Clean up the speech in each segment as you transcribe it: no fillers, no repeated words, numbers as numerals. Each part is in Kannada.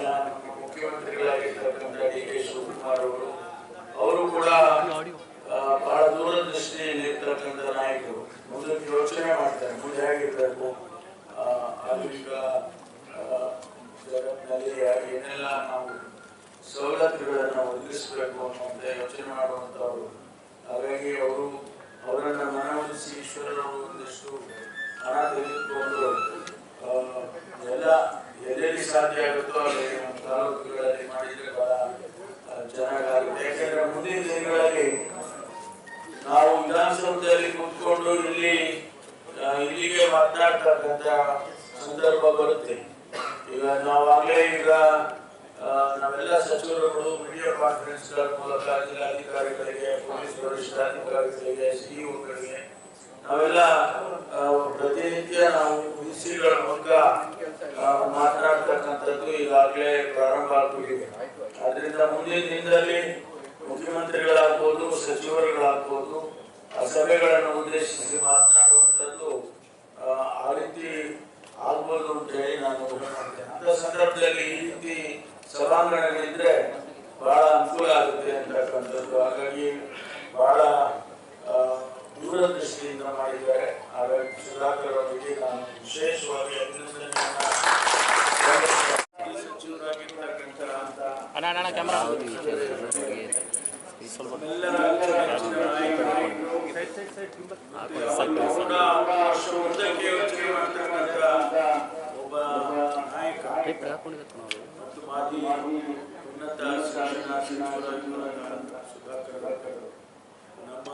ಮಾನ್ಯ ಮುಖ್ಯಮಂತ್ರಿಗಳಾಗಿರ್ತಕ್ಕಂಥ ಡಿ.ಕೆ. ಶಿವಕುಮಾರ್ ಅವರು ಕೂಡ ಬಹಳ ದೂರದೃಷ್ಟಿಯಲ್ಲಿರ್ತಕ್ಕಂಥ ನಾಯಕರು. ಮುಂದಕ್ಕೆ ಯೋಚನೆ ಮಾಡ್ತಾರೆ, ಮುಂದೆ ಹೇಗಿರಬೇಕು, ಆಧುನಿಕ ಜಗತ್ತಿನಲ್ಲಿ ಏನೆಲ್ಲ ನಾವು ಸವಲತ್ತುಗಳನ್ನು ಒದಗಿಸಬೇಕು ಅನ್ನುವಂಥ ಯೋಚನೆ ಮಾಡುವಂಥವ್ರು. ಹಾಗಾಗಿ ಅವರನ್ನು ಮನವೊಲಿಸಿ ಈಶ್ವರರು ಒಂದಿಷ್ಟು ಹಣ ತೆಗೆದುಕೊಂಡು ಎಲ್ಲ ಎಲ್ಲೆಲ್ಲಿ ಸಾಧ್ಯ ಆಗುತ್ತೋ ಅಲ್ಲಿ ತಾಲೂಕುಗಳಲ್ಲಿ ಮಾಡಿದರೆ ಬಹಳ ಚೆನ್ನಾಗಾಗುತ್ತೆ. ಯಾಕೆಂದ್ರೆ ಮುಂದಿನ ದಿನಗಳಲ್ಲಿ ನಾವು ವಿಧಾನಸೌಧದಲ್ಲಿ ಕೂತ್ಕೊಂಡು ಇಲ್ಲಿಗೆ ಮಾತನಾಡ್ತಕ್ಕಂಥ ಸಂದರ್ಭ ಬರುತ್ತೆ. ಈಗ ನಾವಾಗಲೇ ನಾವೆಲ್ಲ ಸಚಿವರುಗಳು ಮೀಡಿಯಾ ಕಾನ್ಫರೆನ್ಸ್ಗಳ ಮೂಲಕ ಜಿಲ್ಲಾಧಿಕಾರಿಗಳಿಗೆ, ಪೊಲೀಸ್ ವರಿಷ್ಠಾಧಿಕಾರಿಗಳಿಗೆ, ಸಿಇಒಗಳಿಗೆ ನಾವೆಲ್ಲ ಪ್ರತಿನಿತ್ಯ ನಾವು ವಿಸಿಗಳ ಮೂಲಕ ಮಾತನಾಡ್ತಕ್ಕಂಥದ್ದು ಈಗಾಗಲೇ ಪ್ರಾರಂಭ ಆಗ್ಬಿಟ್ಟಿದೆ. ಆದ್ರಿಂದ ಮುಂದಿನ ದಿನದಲ್ಲಿ ಮುಖ್ಯಮಂತ್ರಿಗಳಾಗ್ಬೋದು, ಸಚಿವರುಗಳಾಗ್ಬೋದು, ಆ ಸಭೆಗಳನ್ನು ಉದ್ದೇಶಿಸಿ ಮಾತನಾಡುವಂಥದ್ದು ಆ ರೀತಿ ಆಗ್ಬೋದು ಅಂತ ಹೇಳಿ ನಾನು ಮಾಡ್ತೇನೆ. ಅಂತ ಸಂದರ್ಭದಲ್ಲಿ ಈ ರೀತಿ ಸಭಾಂಗಣಗಳಿದ್ರೆ ಬಹಳ ಅನುಕೂಲ ಆಗುತ್ತೆ ಅಂತಕ್ಕಂಥದ್ದು. ಹಾಗಾಗಿ ಬಹಳ ದೂರದೃಷ್ಟಿಯಿಂದ ಮಾಡಿದ್ದಾರೆ. ಹಾಗಾಗಿ ಸುಧಾಕರ್ ಅವರಿಗೆ ನಾನು ವಿಶೇಷವಾಗಿ ಅಭಿನಂದನೆಯನ್ನ ಸಚಿವರಾಗಿರ್ತಕ್ಕಂಥ ಮುಂದಕ್ಕೆ ಯೋಚನೆ ಮಾಡ್ತಕ್ಕಂಥ ಒಬ್ಬ ನಾಯಕ ಮತ್ತು ಮಾಜಿ ಉನ್ನತ ಶಿಕ್ಷಣ ಸಚಿವರಾಗಿರ್ತಕ್ಕಂಥ ಸುಧಾಕರ್ ನಮ್ಮ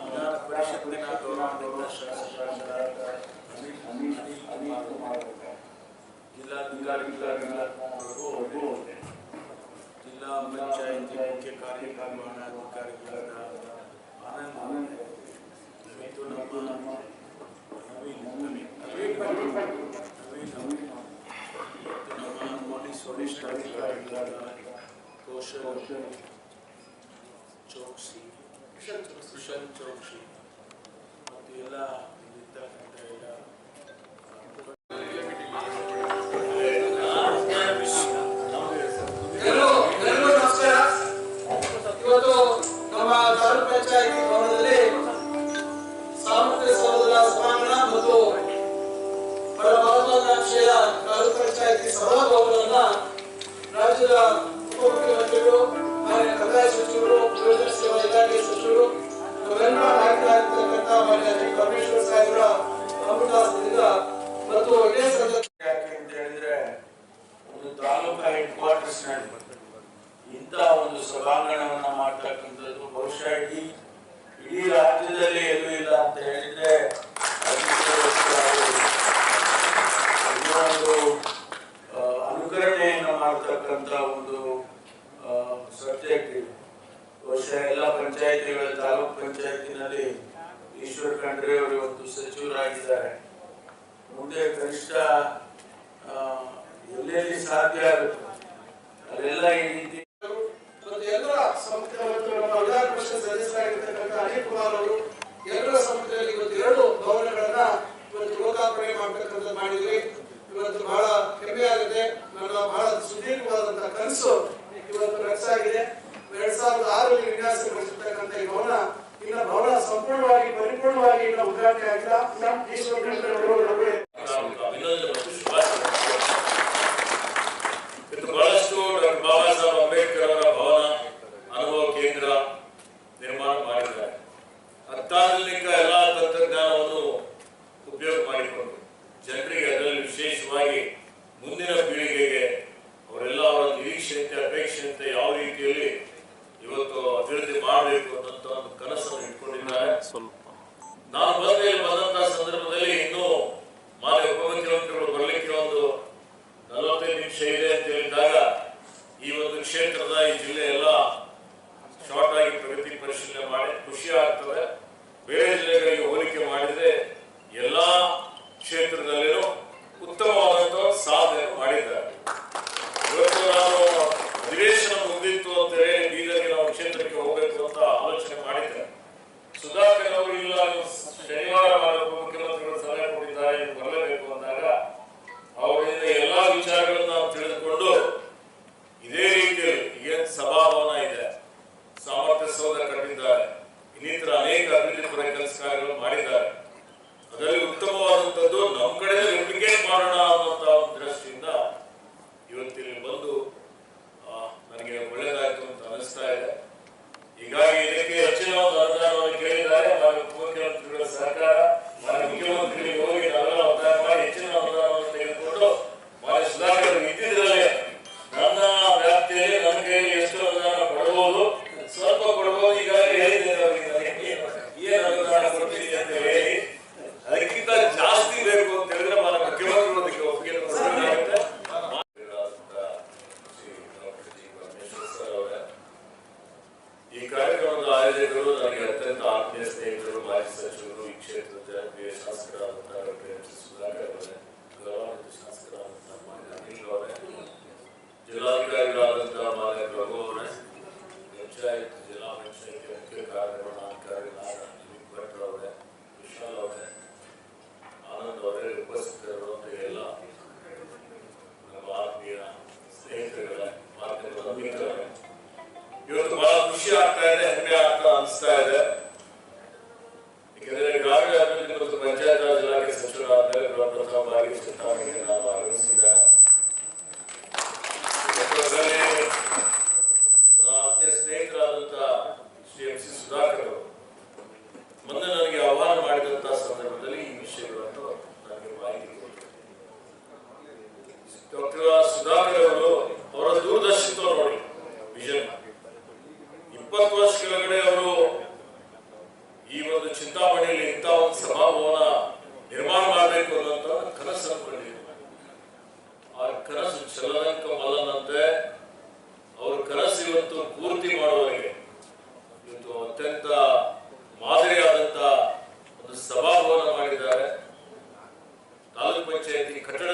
ವಿಧಾನ ಪರಿಷತ್ತಿನ ಗೌರವಾನ್ವಿತ ಶಾಸಕರಾದ ಜಿಲ್ಲಾಧಿಕಾರಿಗಳಿಗೂ ಜಿಲ್ಲಾ ಪಂಚಾಯತಿ ಮುಖ್ಯ ಕಾರ್ಯನಿರ್ವಹಣಾಧಿಕಾರಿಗಳಾದ ಆನಂದ್ ಮತ್ತು ನಮ್ಮ ನಮ್ಮ ಪೊಲೀಸ್ ವರಿಷ್ಠಾಧಿಕಾರಿಗಳಾದ ಕೌಶಲ್ ಚೌಕ್ಸಿ, ಕುಶಲ್ ಚೌಕ್ಸಿ ಮತ್ತು ಎಲ್ಲ ಇರ್ತಕ್ಕಂಥ ಎಲ್ಲ ಇವತ್ತು ನಮ್ಮ ತಾಲೂಕು ಪಂಚಾಯತಿ ಭವನದಲ್ಲಿ ಸಾಮರ್ಥ್ಯ ಸೌಧದ ಸಭಾಂಗಣ ಮತ್ತು ಬಡ ಮಹತ್ವಾಕಾಂಕ್ಷೆಯ ತಾಲೂಕು ಪಂಚಾಯತಿ ಸಭಾಭವನವನ್ನ ರಾಜ್ಯದ ಉಪಮುಖ್ಯಮಂತ್ರಿಗಳು, ಮಾನ್ಯ ಕಂದಾಯ ಸಚಿವರು, ಯೋಜನಾ ಸೇವಾ ಇಲಾಖೆ ಸಚಿವರು, ನಾವೆಲ್ಲ ನಾಯಕರಾಗಿರ್ತಕ್ಕಂಥ ಮಾನ್ಯ ಜಿ. ಪರಮೇಶ್ವರ್ ಸಾಹೇಬರ ಅಮೃತಾಸ್ತ್ರದಿಂದ ಮತ್ತು ಇದೇ ಯಾಕೆ ಅಂತ ಹೇಳಿದ್ರೆ ಒಂದು ತಾಲೂಕಾ ಹೆಡ್ ಕ್ವಾರ್ಟರ್ಸ್ ನಲ್ಲಿ ಇಂಥ ಒಂದು ಸಭಾಂಗಣವನ್ನ ಮಾಡ್ತಕ್ಕಂಥದ್ದು ಬಹುಶಃ ಇಡೀ ರಾಜ್ಯದಲ್ಲಿ ಎಲ್ಲೂ ಇಲ್ಲ ಅಂತ ಹೇಳಿದ್ರೆ ಒಂದು ಅನುಕರಣೆಯನ್ನು ಮಾಡ್ತಕ್ಕಂಥ ಒಂದು ಸಬ್ಜೆಕ್ಟ್ ಇದೆ. ಬಹುಶಃ ಎಲ್ಲ ಪಂಚಾಯತಿಗಳ ತಾಲೂಕ್ ಪಂಚಾಯತಿನಲ್ಲಿ ಈಶ್ವರ್ ಖಂಡ್ರೆ ಅವರು ಇವತ್ತು ಸಚಿವರಾಗಿದ್ದಾರೆ. ಮುಂದೆ ಕನಿಷ್ಠ ಎಲ್ಲೆಲ್ಲಿ ಸಾಧ್ಯ ಆಗುತ್ತೆ ಅಲ್ಲೆಲ್ಲ ಈ ರೀತಿ ಎಲ್ಲರ ಸಂಸ್ಥೆ ಮತ್ತು ನಮ್ಮ ವಿಧಾನ ಪರಿಷತ್ ಸದಸ್ಯರಾಗಿರ್ತಕ್ಕಂಥ ಅನಿಲ್ ಕುಮಾರ್ ಅವರು ಎಲ್ಲರ ಸಂಸ್ಥೆಯಲ್ಲಿ ಇವತ್ತು 2 ಭವನಗಳನ್ನ ಇವತ್ತು ಲೋಕಾರ್ಪಣೆ ಮಾಡತಕ್ಕಂಥದ್ದು ಮಾಡಿದ್ವಿ. ಇವತ್ತು ಬಹಳ ಹೆಮ್ಮೆ ಆಗಿದೆ. ನನ್ನ ಬಹಳ ಸುದೀರ್ಘವಾದಂತಹ ಕನಸು ಇವತ್ತು ನನಸಾಗಿದೆ. 2006ರಲ್ಲಿ ವಿನ್ಯಾಸಗೊಳಿಸಿರ್ತಕ್ಕಂಥ ಈ ಭವನ ಇನ್ನು ಭವನ ಸಂಪೂರ್ಣವಾಗಿ ಪರಿಪೂರ್ಣವಾಗಿ ಇನ್ನು ಉದ್ಘಾಟನೆ ಆಗಿಲ್ಲ. ಈಶ್ವರ ಖಂಡ್ರೆ ಅವರು ಬಹಳಷ್ಟು ಡಾಕ್ಟರ್ ಬಾಬಾ ಸಾಹೇಬ್ ಅಂಬೇಡ್ಕರ್ ಅವರ ಭವನ ಅನುಭವ ಕೇಂದ್ರ ನಿರ್ಮಾಣ ಮಾಡಿದ್ದಾರೆ. ಅತ್ಯಾಧುನಿಕ ಎಲ್ಲಾ ತಂತ್ರಜ್ಞಾನವನ್ನು ಉಪಯೋಗ ಮಾಡಿಕೊಂಡು ಜನರಿಗೆ, ಅದರಲ್ಲಿ ವಿಶೇಷವಾಗಿ ಮುಂದಿನ ಪೀಳಿಗೆಗೆ ಅವರೆಲ್ಲ ಅವರ ನಿರೀಕ್ಷೆಯಂತೆ, ಅಪೇಕ್ಷೆಯಂತೆ ಯಾವ ರೀತಿಯಲ್ಲಿ ಇವತ್ತು ಅಭಿವೃದ್ಧಿ ಮಾಡಬೇಕು ಅನ್ನೋಂಥ ಒಂದು ಕನಸನ್ನು ಇಟ್ಕೊಂಡಿದ್ದಾರೆ. ನಾನು ಬಂದಂತಹ ಸಂದರ್ಭದಲ್ಲಿ ಇನ್ನೂ ಮಾನ್ಯ ಉಪಮುಖ್ಯಮಂತ್ರಿಗಳು ಬರಲಿಕ್ಕೆ ಒಂದು 45 ನಿಮಿಷ ಇದೆ ಅಂತ ಹೇಳಿದಾಗ ಈ ಒಂದು ಕ್ಷೇತ್ರದ, ಈ ಜಿಲ್ಲೆ ಎಲ್ಲ ಶಾರ್ಟ್ ಆಗಿ ಪ್ರಗತಿ ಪರಿಶೀಲನೆ ಮಾಡಿ ಖುಷಿ ಆಗ್ತದೆ. ಬೇರೆ ಜಿಲ್ಲೆಗಳಿಗೆ ಹೋಲಿಕೆ ಮಾಡಿದ್ರೆ ಎಲ್ಲಾ ಕ್ಷೇತ್ರದಲ್ಲಿನೂ ಉತ್ತಮವಾದಂತಹ ಸಾಧನೆ ಮಾಡಿದ್ದಾರೆ. ಇವತ್ತು ನಾವು ಅಧಿವೇಶನ ಮುಗಿದಿತ್ತು ಅಂತ ಹೇಳಿ ಬೀದರ್ಗೆ ನಾವು ಕ್ಷೇತ್ರಕ್ಕೆ ಹೋಗಬೇಕು ಅಂತ ಆಲೋಚನೆ ವಿಚಾರಗಳನ್ನು ನಾವು ತಿಳಿದುಕೊಂಡು ಇದೇ ರೀತಿಯಲ್ಲಿ ಏನ್ ಸಭಾಭವನ ಇದೆ, ಸಾಮರ್ಥ್ಯ ಸೌಧ ಕಟ್ಟಿದ್ದಾರೆ, ಇನ್ನಿತರ ಅನೇಕ ಅಭಿವೃದ್ಧಿ ಪರ ಕೆಲಸ ಕಾರ್ಯಗಳು ಮಾಡಿದ್ದಾರೆ. ಅದರಲ್ಲಿ ಉತ್ತಮವಾದಂಥದ್ದು ನಮ್ಮ ಕಡೆ ರೆಪ್ಲಿಕೇಟ್ ಮಾಡೋಣ ಅನ್ನುವಂತ ಒಂದು ದೃಷ್ಟಿಯಿಂದ ಇವತ್ತಿಲ್ಲಿ ಬಂದು ನನಗೆ ಒಳ್ಳೆಯದಾಯ್ತು ಅಂತ ಅನಿಸ್ತಾ ಇದೆ. ಹೀಗಾಗಿ ಇದಕ್ಕೆ ಹೆಚ್ಚಿನ ಒಂದು ಅನುದಾನವನ್ನು ಕೇಳಿದ್ದಾರೆ. ಮುಖ್ಯಮಂತ್ರಿಗಳ ಸಹಕಾರ, ಮುಖ್ಯಮಂತ್ರಿಗಳಿಗೆ ಹೋಗಿ ನಾವೆಲ್ಲ ಒತ್ತಾಯ ಮಾಡಿ ಹೆಚ್ಚಿನ ಅನುದಾನವನ್ನು ತೆಗೆದುಕೊಂಡು ಮಾನ್ಯ ಸುಧಾಕರ್ ಇದ್ದಿದ್ರಲ್ಲೇ ನನ್ನ ವ್ಯಾಪ್ತಿಯಲ್ಲಿ ನನ್ನ ಕೈಯಲ್ಲಿ ಎಷ್ಟು ಅನುದಾನ ಕೊಡಬಹುದು, ಸ್ವಲ್ಪ ಕೊಡಬಹುದು. ಈಗಾಗಲೇ ಹೇಳಿದ್ದೇನೆ ಅವರಿಗೆ ಏನು ಅನುದಾನ ಕೊಡ್ತೀನಿ ಅಂತ ಹೇಳಿ, ಅದಕ್ಕಿಂತ ಜಾಸ್ತಿ ಬೇಕು ಅಂತ ಹೇಳಿದ್ರೆ ಮಾನ್ಯ ಮುಖ್ಯಮಂತ್ರಿಗಳು ಅದಕ್ಕೆ ಒಪ್ಪಿಗೆ ಕೊಡಬೇಕಾಗುತ್ತೆ. ಈ ಕಾರ್ಯಕ್ರಮದ ಆಯೋಜಕರು ನನಗೆ ಅತ್ಯಂತ ಆತ್ಮೀಯ ಸ್ನೇಹಿತರು, ಮಾಜಿ ಸಚಿವರು, ಈ ಕ್ಷೇತ್ರದ ಜನಪ್ರಿಯ ಶಾಸಕರಾದಂತಹ ಡಾಕ್ಟರ್ ಸುಧಾಕರ್ ಅವರೇ, ಗೌರವಾನ್ವಿತ ಶಾಸಕರಾದಂತಹ ಮಾನ್ಯ ಅನಿಲ್ ಅವರೇ, ಜಿಲ್ಲಾಧಿಕಾರಿಗಳಾದಂತಹ ಮಾನ್ಯ ಪ್ರಭು ಅವರೇ, ಜಿಲ್ಲಾ ಪಂಚಾಯತ್ ಮುಖ್ಯ ಕಾರ್ಯನಿರ್ವಹಣಾಧಿಕಾರಿಗಳಾದ ನಿಮಿತ್ ಭಟ್ ಅವರೇ, ವಿಶಾಲ್ ಅವರೇ, ಆನಂದ್ ಅವರೇ, ಉಪಸ್ಥಿತರು ಅಂತ ಎಲ್ಲ ನಮ್ಮ ಆತ್ಮೀಯ ಸ್ನೇಹಿತರುಗಳೇ, ಮಾಧ್ಯಮದ ಮಿತ್ರರೇ, ಇವತ್ತು ಬಹಳ ಖುಷಿ ಆಗ್ತಾ ಇದೆ, ಹೆಮ್ಮೆ ಆಗ್ತಾ ಅನಿಸ್ತಾ ಇದೆ. ಯಾಕೆಂದ್ರೆ ಈಗಾಗಲೇ ಅಭಿವೃದ್ಧಿ ಮತ್ತು ಪಂಚಾಯತ್ ರಾಜ್ ಇಲಾಖೆ ಸಚಿವರಾದ ಪ್ರಥಮ ಬಾರಿಗೆ ಚಿಂತಾಮಣಿಗೆ ನಾವು ಆಗಮಿಸಿದ್ದೇನೆ. ಆತ್ಮೀಯ ಸ್ನೇಹಿತರಾದಂತಹ ಶ್ರೀ ಎಂ ಸಿ ಸುಧಾಕರ್ ಅವರು ಮೊನ್ನೆ ನನಗೆ ಆಹ್ವಾನ ಮಾಡಿದಂತಹ ಸಂದರ್ಭದಲ್ಲಿ ಈ ವಿಷಯಗಳನ್ನು ನನಗೆ ಮಾಹಿತಿ ಕೊಟ್ಟರು. ಡಾಕ್ಟರ್ ಸುಧಾಕರ್ ಅವರು ಅವರ ದೂರದರ್ಶಿತ್ವ ನೋಡಿ, ವಿಷನ್ 20 ವರ್ಷ ಕೆಳಗಡೆ ಅವರು ಈ ಒಂದು ಚಿಂತಾಮಣಿಯಲ್ಲಿ ಇಂಥ ಒಂದು ಸಭಾಭವನ ನಿರ್ಮಾಣ ಮಾಡಬೇಕು ಅನ್ನೋಂಥ ಕನಸು ಅನ್ಕೊಂಡಿದ್ರು. ಆ ಕನಸು ಚಲನಂಕ ಮಲ್ಲನಂತೆ ಅವ್ರ ಕನಸು ಇವತ್ತು ಪೂರ್ತಿ ಮಾಡುವವರೆಗೆ ಇವತ್ತು ಅತ್ಯಂತ ಮಾದರಿಯಾದಂತ ಒಂದು ಸಭಾಭವನ ಮಾಡಿದ್ದಾರೆ. ತಾಲೂಕು ಪಂಚಾಯತಿ ಕಟ್ಟಡ